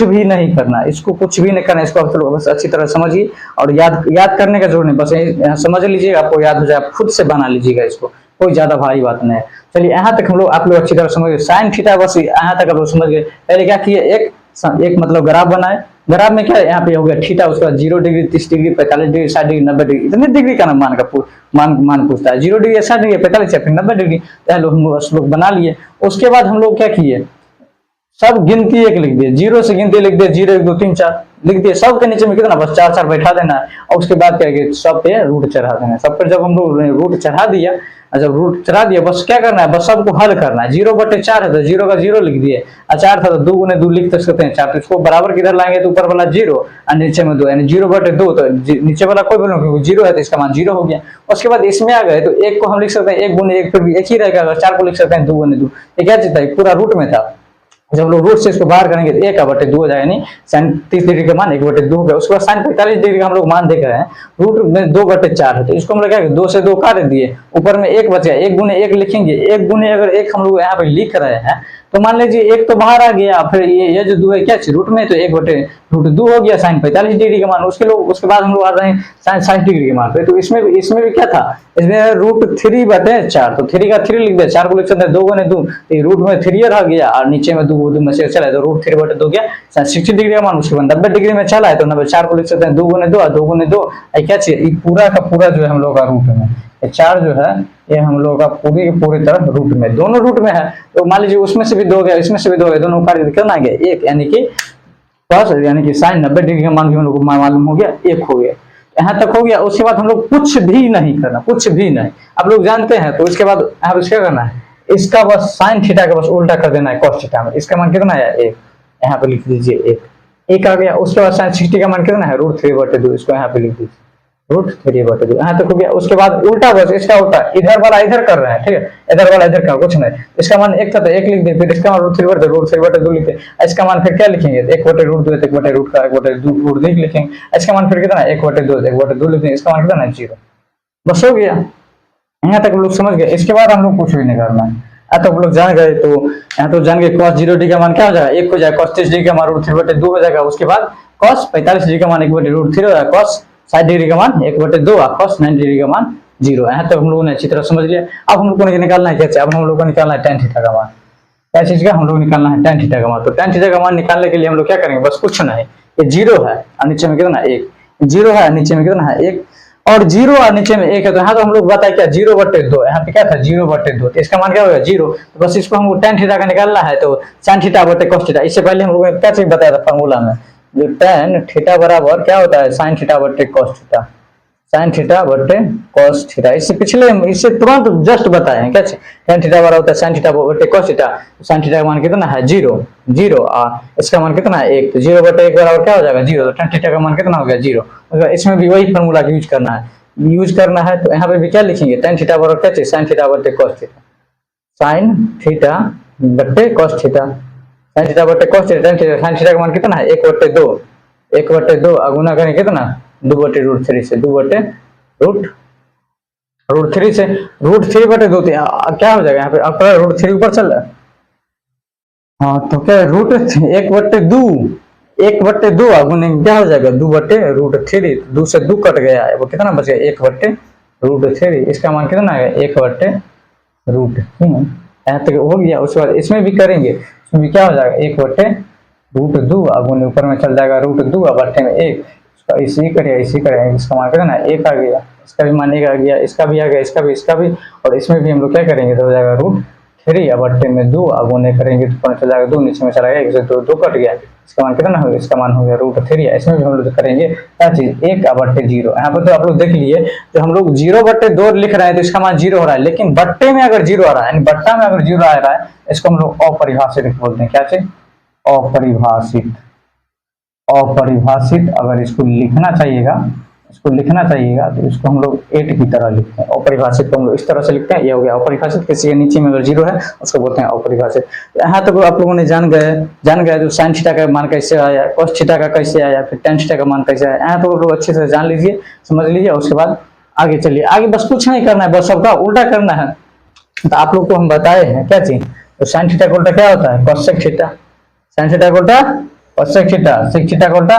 भी नहीं करना, इसको कुछ भी नहीं करना, इसको आप बस अच्छी तरह समझिए और याद करने का जरूर नहीं, बस समझ लीजिएगा, आपको याद हो जाए, आप खुद से बना लीजिएगा इसको, कोई ज्यादा भारी बात नहीं है। चलिए यहाँ तक हम लोग आप लोग अच्छी तरह समझ गए साइन थीटा, बस यहाँ तक आप लोग समझ गए। पहले क्या किए, एक मतलब ग्राफ बनाए, ग्राफ में क्या यहाँ पे हो गया थीटा, उसके बाद 0 degree 30 degree 45 degree 60 degree 90 degree, इतने डिग्री का मान पूछता है, 0 डिग्री 60 डिग्री 45 या फिर 90 डिग्री, तो हम लोग बना लिए। उसके बाद हम लोग क्या किए, सब गिनती 1 लिख दिए, 0 से गिनती लिख दिए, 0 1 2 3 4 लिख दिए, सब के नीचे में कितना बस 4 4 बैठा देना है, और उसके बाद क्या किया सब पे रूट चढ़ा देना है। सब पर जब हम लोग रूट चढ़ा दिया, जब रूट चढ़ा दिया बस क्या करना है, बस सबको हल करना है। 0/4 है तो 0 का 0 लिख दिए, 4 था तो 2 गुने 2 लिख सकते हैं 4, तो इसको बराबर किधर लाएंगे तो ऊपर वाला 0 और नीचे में 2, यानी 0/2, तो नीचे वाला कोई बोलो क्योंकि 0 है तो इसका मान 0 हो गया। उसके बाद इसमें आ गए तो 1 को हम लिख सकते हैं 1 गुने 1, फिर भी 1 ही रहेगा, अगर 4 को लिख सकते हैं 2 गुने 2, ये क्या चीज था पूरा रूट में था। जब हम लोग रूट से इसको बाहर करेंगे तो 1/2 हो जाएगा, यानी साइन 30 डिग्री का मान 1/2 हो गया। उसके बाद साइन 45 डिग्री का हम लोग मान देख रहे हैं, रूट में 2/4 है, तो इसको हम लोग क्या 2 से 2 काट दिए, ऊपर में 1 बच गया, 1 गुने 1 लिखेंगे, 1 गुने अगर 1 हम लोग यहाँ पे लिख रहे हैं तो मान लीजिए 1 तो बाहर आ गया, फिर ये जो 2 है क्या चीज रूट में, तो 1/2 हो गया साइन 45 डिग्री का मान। उसके बाद हम लोग आ रहे हैं साइन 60 डिग्री के मान पे, तो इसमें भी क्या था, इसमें रूट 3/4, तो 3 का 3 लिख दिया, 4 को लिख सकते हैं 2 गुने 2, रूट में 3 रह गया और नीचे में 2 में से चला है तो रूट 3/2 हो गया साइन 60 डिग्री का मान। उसके बाद 90 डिग्री में चला है तो 90, 4 को लिख सकते हैं 2 गुने 2 और 2 गुने 2 क्या चाहिए, पूरा का पूरा जो है हम लोग का रूट में, 4 जो है ये हम लोग का पूरी तरह रूट में, दोनों रूट में है। तो मान लीजिए उसमें से भी 2 गया, इसमें से भी 2 गया, दोनों का कितना गया 1, यानी कि साइन 90 डिग्री का मान भी हम लोग को मालूम हो गया 1 हो गया। यहाँ तक हो गया। उसके बाद हम लोग कुछ भी नहीं करना, कुछ भी नहीं, आप लोग जानते हैं। तो इसके बाद यहाँ क्या करना है, इसका बस साइन थीटा का बस उल्टा कर देना है कॉस थीटा में। इसका मान कितना है 1, यहाँ पे लिख दीजिए 1 आ गया। उसके बाद साइन 60 का मान कितना है रूट 3/2, इसको यहाँ पे लिख दीजिए रूट 3/2, यहाँ तक हो गया। उसके बाद उल्टा बस इसका उल्टा, इधर वाला इधर कर रहे हैं, ठीक है, इधर वाला इधर कर, कुछ नहीं। इसका मान 1 था तो 1 लिख दे, फिर इसका मान रूट 3/2 लिखते, इसका मान फिर क्या लिखेंगे 1/√2, 1/√2 का 1/√2 लिखेंगे। इसका मान फिर कितना 1/2 लिखेंगे, इसका मान कितना है 0, बस हो गया। यहाँ तक लोग समझ गए। इसके बाद हम लोग कुछ भी नहीं करना है। यहाँ तक लोग जान गए। तो यहाँ तो जान गए cos 0 डिग्री का मान क्या हो जाएगा 1 हो जाएगा, cos 30 डिग्री का मान रूट 3/2 हो जाएगा। उसके बाद cos 45 डिग्री का मान 1/√3 हो जाएगा, cos 60 डिग्री का मान 1/2 और cos 90 डिग्री का मान 0। यहाँ तक हम लोगों ने अच्छी तरह समझ लिया। अब हम लोग को निकालना है क्या, अब हम लोग को निकालना है tan थीटा का मान। क्या चीज का हम लोग निकालना है tan थीटा का मान। तो tan थीटा का मान निकालने के लिए हम लोग क्या करेंगे, बस कुछ नहीं, ये 0 है और नीचे में कितना 1, जीरो है, नीचे में कितना है एक, और जीरो और नीचे में एक है, तो यहाँ तो हम लोग बताए क्या 0/2, यहाँ पे क्या था 0/2, तो इसका मान क्या होगा 0। तो बस इसको हमको tan थीटा का निकालना है, तो sin थीटा बटे cos थीटा। इससे पहले हम लोग ने क्या चीज बताया था फॉर्मूला में, जो tan थीटा बराबर क्या होता है sin थीटा बटे cos थीटा, sin थीटा बटे cos थीटा। इससे तुरंत जस्ट बताए हैं क्या tan थीटा बराबर होता है sin थीटा बटे cos थीटा। sin थीटा का मान कितना है 0 0, और इसका मान कितना है 1, तो 0/1 बराबर क्या हो जाएगा 0, तो tan थीटा का मान कितना हो गया 0। इसमें भी वही फॉर्मूला यूज करना है, तो यहाँ पे भी क्या लिखेंगे tan थीटा बराबर क्या चाहिए sin थीटा बटे cos थीटा, sin थीटा बटे cos थीटा, sin थीटा बटे cos थीटा, sin थीटा का मान कितना है 1/2, 1/2 गुना करें कितना 2/√3 से, 2/√3 से, √3/2 क्या हो जाएगा यहाँ पे आपका √3 ऊपर चल रहा है, हाँ तो क्या √1/2, 1/2 गुने क्या हो जाएगा 2/√3, 2 से 2 कट गया है, वो कितना बच गया 1/√3। इसका मान कितना है 1/√, यहाँ तक हो गया। उसके बाद इसमें भी करेंगे, इसमें भी क्या हो जाएगा 1/√2 गुने ऊपर में चल जाएगा √2 बट्टे में 1, इसी करेगा, इसका मान कितना है 1 आ गया, इसका भी मान 1 आ गया, इसका भी आ गया, इसका भी, और इसमें भी हम लोग क्या करेंगे तो हो जाएगा √3 बट्टे में 2 गुने करेंगे तो ऊपर चला जाएगा 2, नीचे में चला गया 2 कट गया, इसका मान कितना होगा, इसका मान हो गया √3। इसमें भी हम लोग करेंगे क्या चीज 1/0। यहाँ पर तो आप लोग देख लिए, तो हम लोग 0/2 लिख रहे हैं तो इसका मान 0 हो रहा है, लेकिन बट्टे में अगर 0 आ रहा है, यानी बट्टा में अगर 0 आ रहा है, इसको हम लोग अपरिभाषित बोलते हैं। क्या चीज अपरिभाषित, अपरिभाषित अगर इसको लिखना चाहिएगा तो इसको हम लोग 8 की तरह लिखते हैं। अपरिभाषित को हम लोग इस तरह से लिखते हैं, ये हो गया अपरिभाषित। किसी के नीचे में अगर 0 है उसको बोलते हैं अपरिभाषित। तो यहाँ तक आप लोगों ने जान गए तो sin थीटा का मान कैसे आया, cos थीटा का कैसे आया, फिर tan थीटा का मान कैसे आया, यहाँ तो आप लोग अच्छे से जान लीजिए, समझ लीजिए। उसके बाद आगे चलिए, आगे बस कुछ नहीं करना है, बस सबका उल्टा करना है। तो आप लोग को हम बताए हैं क्या चीज, तो sin थीटा का उल्टा क्या होता है cosec थीटा, sin थीटा का उल्टा cosec थीटा, sec थीटा का उल्टा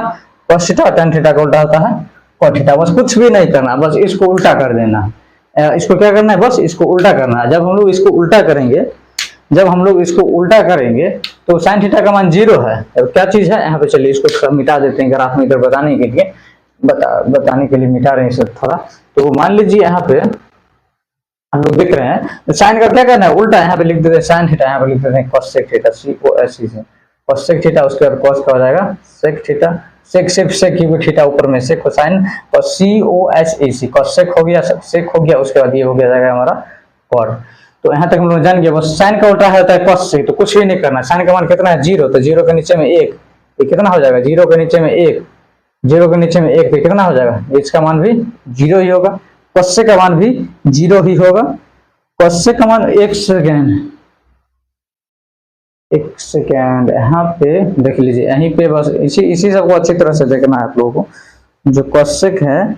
cos थीटा, tan थीटा का उल्टा होता है cot थीटा। बस कुछ भी नहीं करना, बस इसको उल्टा कर देना। इसको क्या करना है, बस इसको उल्टा करना है। जब हम लोग इसको उल्टा करेंगे तो sin थीटा का मान 0 है। अब क्या चीज है यहाँ पे, चलिए इसको थोड़ा मिटा देते हैं ग्राफ में, इधर बताने के लिए मिटा रहे हैं इसे थोड़ा। तो मान लीजिए यहाँ पे हम लोग देख रहे हैं, तो साइन का क्या करना है उल्टा, यहाँ पे लिख देते हैं sin थीटा, यहाँ पे लिख देते हैं cosec थीटा, COSEC से cosec थीटा, उसके बाद cos का हो जाएगा sec थीटा, sec क्योंकि थीटा ऊपर में से cosine, और COSEC cosec हो गया, sec हो गया, उसके बाद ये हो गया जाएगा हमारा cot। तो यहाँ तक हम लोग जान गए। बस sin का उल्टा होता है cosec, तो कुछ भी नहीं करना। sin का मान कितना है 0, तो 0 के नीचे में 1, ये कितना हो जाएगा 0 के नीचे में 1, 0 के नीचे में 1 तो कितना हो जाएगा, इसका मान भी 0 ही होगा, cosec का मान भी 0 ही होगा। cosec का मान एक सेकेंड यहाँ पे देख लीजिए, यहीं पे बस इसी सबको अच्छी तरह से देखना है आप लोगों को। जो cosec है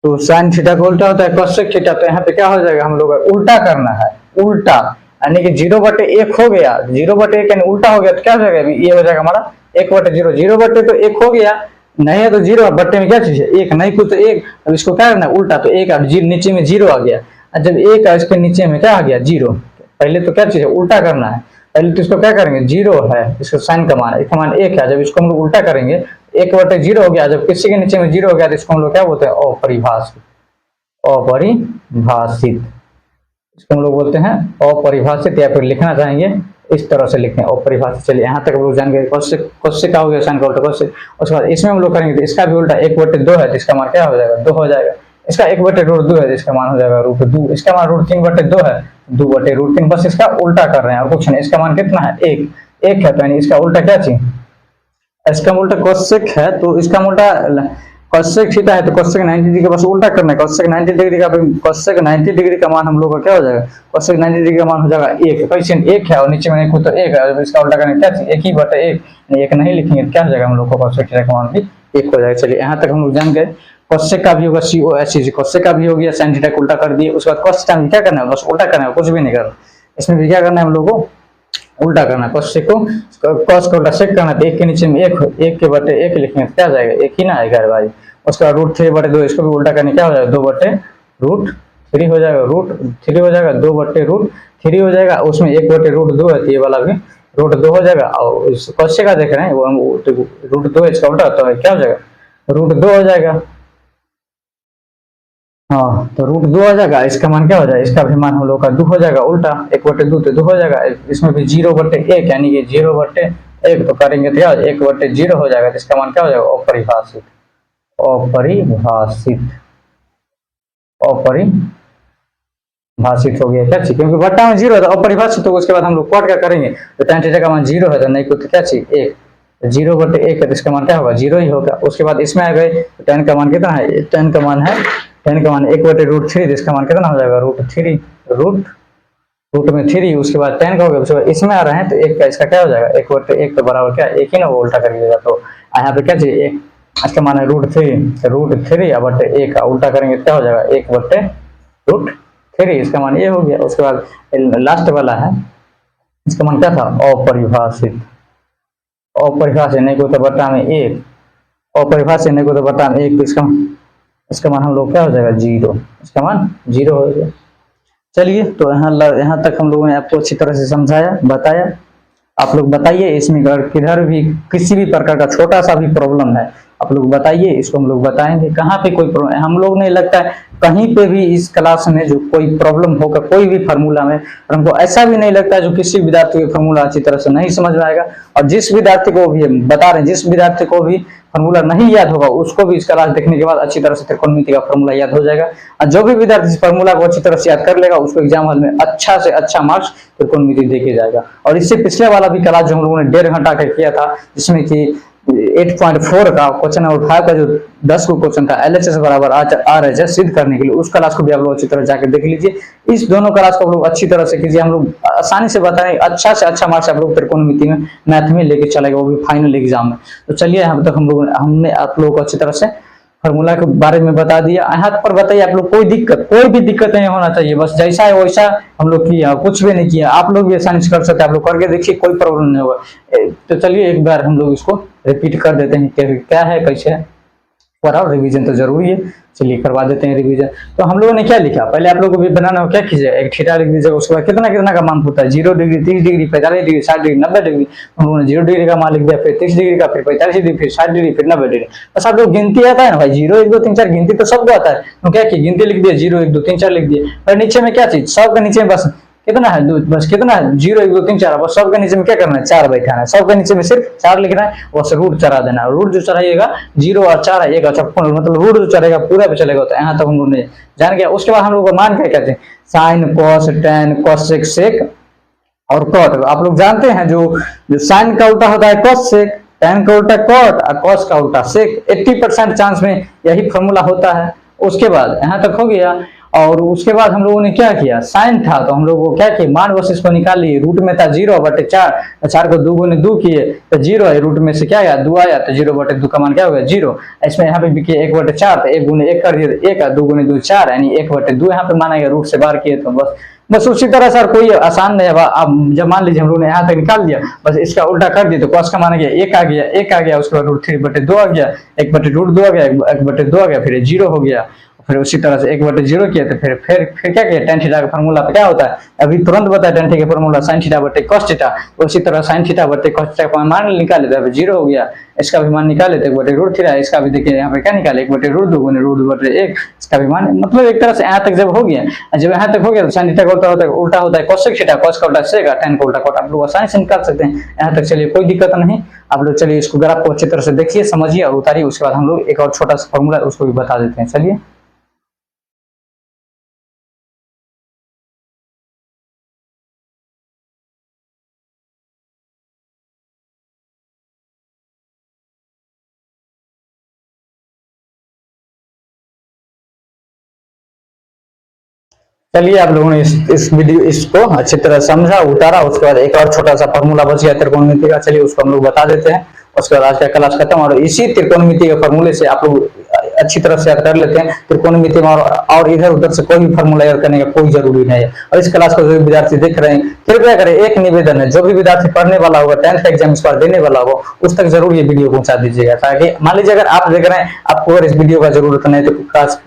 तो sin थीटा का उल्टा होता है cosec थीटा, तो यहाँ पे क्या हो जाएगा, हम लोग उल्टा करना है, उल्टा यानी कि 0/1 हो गया, 0/1 यानी उल्टा हो गया, तो क्या हो जाएगा, ये हो जाएगा हमारा 1/0, 0/2 तो 1 हो गया, नहीं है तो 0 बट्टे में क्या चीज है 1, नहीं कुछ तो 1। अब इसको क्या करना है उल्टा, तो 1 अब नीचे में 0 आ गया, जब 1 इसके नीचे में क्या आ गया 0, पहले तो क्या चीज है उल्टा करना है। पहले तो इसको क्या करेंगे 0 है, इसको साइन का मान है, इसका मान 1 है, जब इसको हम लोग उल्टा करेंगे 1/0 हो गया, जब किसी के नीचे में 0 हो गया तो इसको हम लोग क्या बोलते हैं अपरिभाषित, अपरिभाषित इसको हम लोग बोलते हैं अपरिभाषित, या फिर लिखना चाहेंगे इस तरह से लिखें अपरिभाषित। चलिए यहाँ तक हम लोग जान गए cosec का हो गया, sin का उल्टा cosec। उसके बाद इसमें हम लोग करेंगे तो इसका भी उल्टा 1/2 है तो इसका मान क्या हो जाएगा 2 हो जाएगा, इसका 1/√2 है तो इसका मान हो जाएगा √2, इसका मान √3/2 है 2/√3, बस इसका उल्टा कर रहे हैं और कुछ नहीं। इसका मान कितना है 1 है, तो यानी इसका उल्टा क्या चाहिए, इसका उल्टा cosec है तो इसका उल्टा cosec थीटा है तो cosec 90 डिग्री का बस उल्टा करना है। cosec 90 डिग्री का, cosec 90 डिग्री का मान हम लोग का क्या हो जाएगा, cosec 90 डिग्री का मान हो जाएगा 1, क्वेश्चन 1 है और नीचे में कुछ तो 1 है, इसका उल्टा करने क्या चाहिए 1/1, 1 नहीं लिखेंगे क्या हो जाएगा हम लोग को cosec थीटा का मान भी 1 हो जाएगा। चलिए यहाँ तक हम लोग जान गए, cosec का भी होगा COSEC, cosec का भी हो गया, sin थीटा को उल्टा कर दिए। उसके बाद cos थीटा में क्या करना है, बस उल्टा करना है, कुछ भी नहीं करना। इसमें भी क्या करना है हम लोग को उल्टा करना है, cos को cos का उल्टा sec करना है, तो 1 के नीचे में 1 के बटे 1 लिखेंगे क्या जाएगा 1 ही ना आएगा भाई। उसका √3/2, इसको भी उल्टा करने क्या हो जाएगा 2/√3 हो जाएगा, √3 हो जाएगा, 2/√3 हो जाएगा, उसमें 1/√2 है, ये वाला भी √2 हो जाएगा। और cosec का देख रहे हैं वो √2 इसका उल्टा, तो क्या हो जाएगा √2 हो जाएगा। हाँ, तो √2 हो जाएगा, इसका मान क्या हो जाएगा, इसका भी मान हम लोग का 2 हो जाएगा, उल्टा 1/2 तो 2 हो जाएगा। इसमें भी 0/1 यानी कि 0/1 तो करेंगे तो क्या 1/0 हो जाएगा, तो इसका मान क्या हो जाएगा, अपरिभाषित। अपरिभाषित अपरिभाषित हो गया क्या चीज, क्योंकि बट्टा में 0 है तो अपरिभाषित होगा। उसके बाद हम लोग कॉट क्या करेंगे, तो tan थीटा का मान 0 है तो नहीं को तो क्या चीज 1, 0/1 है तो इसका मान क्या होगा, 0 ही होगा। उसके बाद इसमें आ गए तो tan का मान कितना है, tan का मान है 1/√3, तो इसका मान कितना हो जाएगा, √3, रूट में 3। उसके बाद tan का हो गया, उसके बाद इसमें आ रहे हैं तो 1 का इसका क्या हो जाएगा, 1/1 तो बराबर क्या 1 ही ना, वो उल्टा कर लीजिएगा। तो यहाँ पे क्या चाहिए, इसका मान है √3/1 का उल्टा करेंगे क्या हो जाएगा, 1/√3, इसका मान ये हो गया। उसके बाद लास्ट वाला है, इसका मान क्या था, अपरिभाषित। अपरिभाषित नहीं को तो बट्टा में 1, अपरिभाषित नहीं को तो बट्टा में 1, तो इसका मान हम लोग क्या हो जाएगा, 0, इसका मान 0 हो गया। चलिए, तो यहाँ तक हम लोगों ने आपको अच्छी तरह से समझाया, बताया। आप लोग बताइए इसमें अगर किधर भी किसी भी प्रकार का छोटा सा भी प्रॉब्लम है, आप लोग बताइए, इसको हम लोग बताएंगे। कहाँ पे कोई प्रॉब्लम हम लोग नहीं लगता है कहीं पे भी इस क्लास में जो कोई प्रॉब्लम होगा कोई भी फार्मूला में, और हमको ऐसा भी नहीं लगता है जो किसी विद्यार्थी को फार्मूला अच्छी तरह से नहीं समझ में आएगा। और जिस विद्यार्थी को भी हम बता रहे हैं, जिस विद्यार्थी को भी फार्मूला नहीं याद होगा उसको भी इस क्लास देखने के बाद अच्छी तरह से त्रिकोणमिति का फार्मूला याद हो जाएगा। और जो भी विद्यार्थी इस फार्मूला को अच्छी तरह से याद कर लेगा उसको एग्जाम हॉल में अच्छा से अच्छा मार्क्स त्रिकोणमिति देके जाएगा। और इससे पिछले वाला भी क्लास जो हम लोगों ने 1.5 घंटा का किया था, जिसमें कि 8.4 का क्वेश्चन नंबर 5 का जो 10 को क्वेश्चन था LHS बराबर RHS सिद्ध करने के लिए, उस क्लास को भी आप लोग अच्छी तरह जाकर देख लीजिए। इस दोनों क्लास को आप लोग अच्छी तरह से कीजिए, हम लोग आसानी से बताएं, अच्छा से अच्छा मार्क्स आप लोग त्रिकोणमिति में मैथ में लेके चलेगा, वो भी फाइनल एग्जाम में। तो चलिए, यहाँ तक हमने आप लोगों को अच्छी तरह से फार्मूला के बारे में बता दिया। यहाँ पर बताइए आप लोग कोई भी दिक्कत नहीं होना चाहिए, बस जैसा है वैसा हम लोग किया, कुछ भी नहीं किया। आप लोग भी आसानी से कर सकते हैं, आप लोग करके देखिए, कोई प्रॉब्लम नहीं होगा। तो चलिए एक बार हम लोग इसको रिपीट कर देते हैं, क्या है कैसे है, और रिवीजन तो जरूरी है। चलिए करवा देते हैं रिवीजन। तो हम लोगों ने क्या लिखा, पहले आप लोगों को भी बनाना हो, क्या कीजिए, एक थीटा लिख दीजिएगा। उसके बाद कितना कितना का मान होता है, 0 degree, 30 degree, 45 degree, 60 degree, 90 degree. हम लोगों ने 0 डिग्री का मान लिख दिया, फिर 30 डिग्री का, फिर 45 डिग्री, फिर 60 डिग्री, फिर 90 डिग्री। बस आप लोग गिनती आता है ना भाई, 0 1 2 3 4 गिनती तो सबको आता है, तो क्या की गिनती लिख दिया, 0 1 2 3 4 लिख दिए। और नीचे में क्या चीज, सबके नीचे में बस कितना है, बस कितना है, 0 1 2 3 4, बस सबके नीचे में क्या करना है, 4 बैठाना है। सबके नीचे में सिर्फ 4 लिखना है, बस रूट चढ़ा देना है। रूट जो चढ़ाइएगा 0 और 4 है, एक अच्छा मतलब रूट जो चढ़ेगा पूरा पे चलेगा। तो यहाँ तक हम लोग ने जान गया। उसके बाद हम लोग को मान क्या कहते हैं, साइन, कॉस, टेन, कोसेक, सेक और कॉट। आप लोग जानते हैं जो साइन का उल्टा होता है कॉस सेक, टेन का उल्टा कॉट और कॉस का उल्टा सेक। 80% चांस में यही फॉर्मूला होता है। उसके बाद यहाँ तक हो गया। और उसके बाद हम लोगों ने क्या किया, साइन था तो हम लोग को क्या किया, मान वर्सेस को निकाल लिए। रूट में था 0/4, 4 को 2 गुने 2 किए तो 0 है, रूट में से क्या आया, 2 आया, तो 0/2 का मान क्या हो गया, 0। इसमें यहाँ पे भी किया 1/4, तो 1 गुने 1 कर दिए, 1 है, 2 गुने 2 4, यानी 1/2 यहाँ पे माना गया, रूट से बाहर किए तो बस उसी तरह सर कोई आसान नहीं है। अब जब मान लीजिए हम लोगों ने यहाँ तक निकाल दिया, बस इसका उल्टा कर दिया तो cos का माना गया 1 आ गया, 1 आ गया। उसके बाद √3/2 आ गया, 1/√2 आ गया, 1/2 आ गया, फिर 0 हो गया। फिर उसी तरह से 1/0 किया तो फिर क्या किया, tan थीटा का फार्मूला क्या होता है, अभी तुरंत बताया tan थीटा का फार्मूला sin θ/cos थीटा। उसी तरह sin θ/cos थीटा का मान निकाले तो 0 हो गया। इसका भी मान निकाले तो 1/√3, इसका भी देखिए यहाँ पे क्या निकाले, 1/√2 गुने √1, इसका भी मान, मतलब एक तरह से यहाँ तक जब हो गया, जब यहाँ तक हो गया तो sin थीटा का उल्टा होता है cosec थीटा, cos का उल्टा sec, tan का उल्टा cot। आप लोग आसानी से निकाल सकते हैं यहाँ तक। चलिए कोई दिक्कत नहीं। आप लोग चलिए इसको ग्राफ को अच्छी तरह से देखिए, समझिए और उतारिए। उसके बाद हम लोग एक और छोटा सा फॉर्मूला उसको भी बता देते हैं। चलिए चलिए, आप लोगों ने इस वीडियो इसको अच्छी तरह समझा, उतारा। उसके बाद एक और छोटा सा फॉर्मूला बच गया त्रिकोणमिति का, चलिए उसको हम लोग बता देते हैं। उसके बाद आज का क्लास खत्म। और इसी त्रिकोणमिति के फॉर्मूले से आप लोग अच्छी तरह से याद कर लेते हैं त्रिकोणमिति में, और इधर उधर से कोई भी फॉर्मूला याद करने का कोई जरूरी नहीं है। और इस क्लास को जो विद्यार्थी देख रहे हैं, कृपया करें, एक निवेदन है, जो भी विद्यार्थी पढ़ने वाला होगा, 10th का एग्जाम इस बार देने वाला हो, उस तक जरूर ये वीडियो पहुंचा दीजिएगा। ताकि मान लीजिए अगर आप देख रहे हैं, आपको अगर इस वीडियो का जरूरत नहीं है तो खास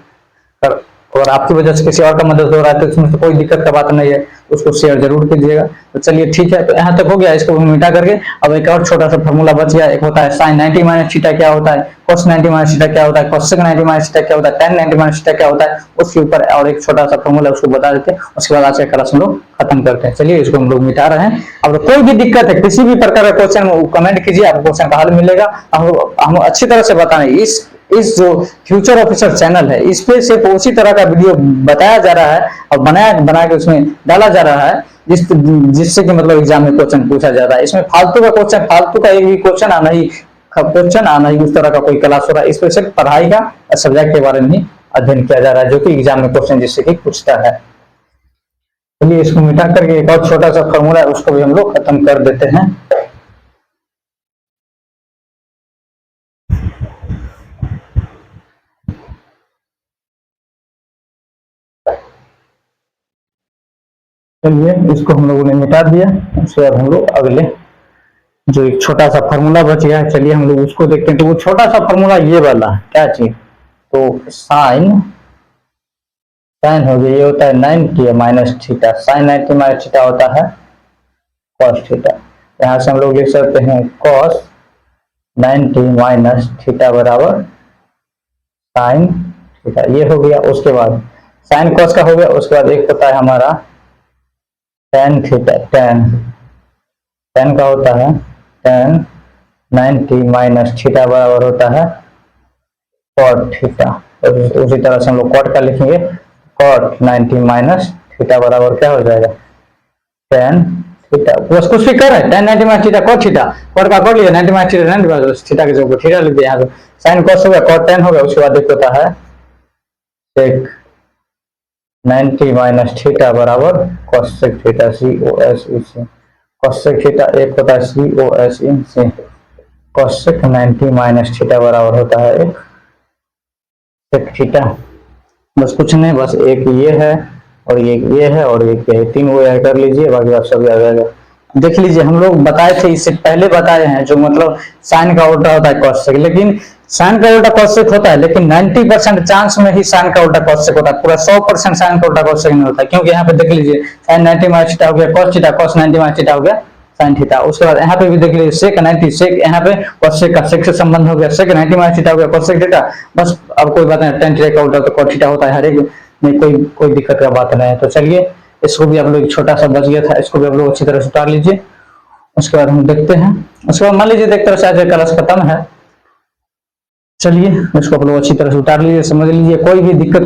और आपकी वजह से किसी और का मदद हो रहा है तो इसमें तो कोई दिक्कत का बात नहीं है, उसको शेयर जरूर कीजिएगा। तो चलिए ठीक है, तो यहाँ तक हो गया, इसको मिटा करके अब एक और छोटा सा फॉर्मूला बच गया। एक होता है sin 90 माइनस थीटा क्या होता है, cos 90 माइनस थीटा क्या होता है, cosec 90 माइनस थीटा क्या होता है, tan 90 माइनस थीटा क्या होता है, उसके ऊपर और एक छोटा सा फॉर्मूला उसको बता देते हैं। उसके बाद आज का क्लास हम लोग खत्म करते हैं। चलिए इसको हम लोग मिटा रहे हैं। अब कोई भी दिक्कत है, किसी भी प्रकार का क्वेश्चन कमेंट कीजिए, आपको क्वेश्चन का हल मिलेगा। हम अच्छी तरह से बताएं। इस जो फ्यूचर ऑफिसर चैनल है, इस पे सिर्फ उसी तरह का वीडियो बताया जा रहा है और बना के उसमें डाला जा रहा है जिससे कि मतलब एग्जाम में क्वेश्चन पूछा जाता है। इसमें फालतू का एक भी क्वेश्चन आना ही उस तरह का कोई क्लास हो रहा है। इस पर सिर्फ पढ़ाई का सब्जेक्ट के बारे में ही अध्ययन किया जा रहा है, जो कि एग्जाम में क्वेश्चन जिससे कि पूछता है। चलिए इसको मिटा करके एक और छोटा सा फॉर्मूला है उसको भी हम लोग खत्म कर देते हैं। चलिए इसको हम लोगों ने मिटा दिया। उसके बाद हम लोग अगले जो एक छोटा सा फॉर्मूला बच गया है, चलिए हम लोग उसको देखते हैं। तो वो छोटा सा फॉर्मूला ये वाला क्या चीज, तो साइन हो गया, ये होता है 90 minus theta, sine 90 minus theta होता है कॉस थीटा। यहाँ से हम लोग लिख सकते हैं कॉस 90 माइनस थीटा बराबर साइन थीटा, ये हो गया। उसके बाद साइन कॉस का हो गया। उसके बाद एक होता है हमारा टेन थीटा, टेन का होता है टेन 90 माइनस थीटा बराबर होता है कॉट थीटा। और उसी तरह से हम लोग कॉट का लिखेंगे, कॉट 90 माइनस थीटा बराबर क्या हो जाएगा टेन थीटा। बस कुछ भी कर रहे हैं, tan 90 minus theta cot theta, cot का कॉट लिया 90 माइनस थीटा 90 माइनस थीटा के जगह थीटा लिख दिया। यहाँ पे साइन कॉस हो गया, कॉट टेन हो गया। उसके बाद एक होता है सेक 90 माइनस थीटा बराबर cosec theta COSEC, cosec theta एक होता है COSEC, कोसेक 90 माइनस थीटा बराबर होता है एक सेक थीटा। बस कुछ नहीं, बस एक ये है और ये है और एक ये है, तीन वो कर लीजिए, बाकी आप सभी आ जाएगा। देख लीजिए हम लोग बताए थे, इससे पहले बताए हैं, जो मतलब साइन का उल्टा होता है कोसेक, लेकिन साइन का उल्टा कोसेक होता है, लेकिन 90% चांस में ही साइन का उल्टा कोसेक होता है, पूरा 100% साइन का उल्टा कोसेक नहीं होता। क्योंकि यहाँ पे देख लीजिए साइन 90 माइनस थीटा हो गया cos theta, cos 90 minus theta हो गया साइन थीटा। उसके बाद यहाँ पे भी देख लीजिए सेक 90, सेक यहाँ पे कोसेक का सेक से संबंध हो गया, सेक 90 माइनस थीटा हो गया कोसेक थीटा। बस अब कोई बात नहीं, टेन थीटा का उल्टा तो कॉट थीटा होता है, हर एक में कोई दिक्कत का बात नहीं है। तो चलिए इसको भी आप लोग छोटा सा बच गया था, इसको भी आप लोग अच्छी तरह से उतार लीजिए। उसके बाद हम देखते हैं, उसके बाद मान लीजिए एक तरह से आज क्लास खत्म है। चलिए इसको आप लोग अच्छी तरह से उतार लीजिए, समझ लीजिए, कोई भी दिक्कत